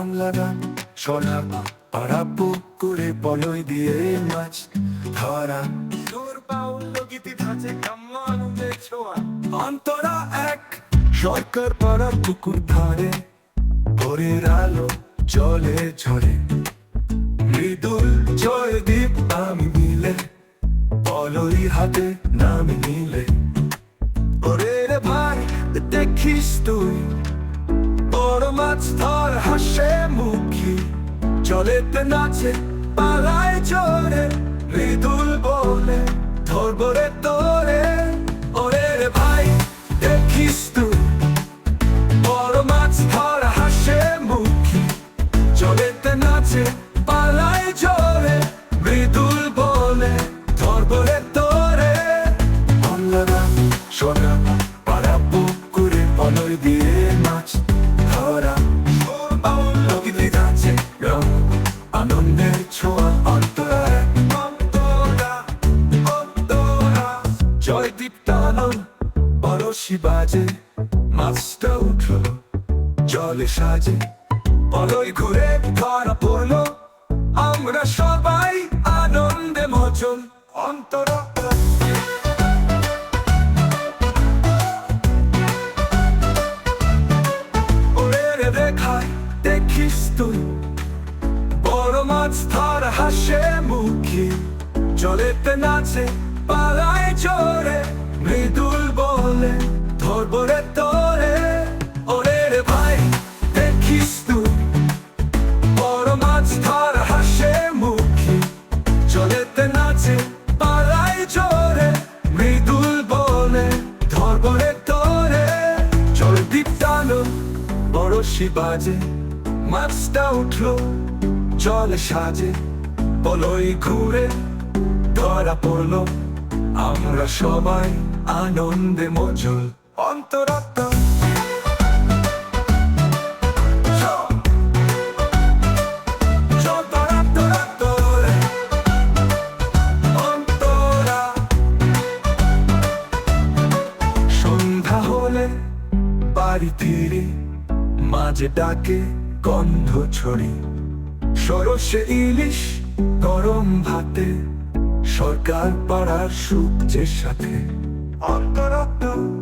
বাংলা গান শোনা পাড়া পুকুরে বলই দিয়ে মাছ ধরা সুর বাউল গীতি ধাঁচে কামানুদের ছোঁয়া অন্তরা এক সরকার পাড়া পুকুর ধারে ভোরের আলো জলে ঝরে মৃদুল জয়দীপ আমি মিলে বলই হাতে নাম নিলে ওরে ভাই দেখিস তুই বড় মাছ ধর হাসে মুখী জলেতে নাচে পালায় জোরে মৃদুল বলে ধরবো রে তোরে ওরে রে ভাই দেখিস তুই বড় মাছ ধর হাসে মুখী জলেতে নাচে পালায় জোরে মৃদুল বলে ধরবো রে তোরে বাংলা গান শোনা পাড়া পুকুরে বলই দিয়ে মাছ ধরা লগিতে যাচ্ছে রং আনন্দের ছোঁয়া অন্তরা জয়দীপ টানন বরশি বাজে মাছটা উঠলো জলে সাজে বলই ঘুরে ধরা পড়লো আমরা সবাই আনন্দে মজল অন্তরা দেখিস তুই বড় মাছ ধর হাসে মুখী জলেতে নাচে পালায় জোরে মৃদুল বলে ধরবো রে তোরে ওরে রে ভাই দেখিস তুই বড় মাছ ধর হাসে মুখী জলেতে নাচে পালায় জোরে মৃদুল বলে ধরবো রে তোরে জয়দীপ টানো বরশি বাজে মাছটা উঠলো জলে সাজে বলই ঘুরে ধরা পড়লো আমরা সবাই আনন্দে মজল অন্তরাত্মা সন্ধ্যা হলে বাড়ি ফিরে মাঝে ডাকে গন্ধ ছড়ি সরষে ইলিশ গরম ভাতে সরকার পাড়ার সূর্যের সাথে অন্তরাত্মা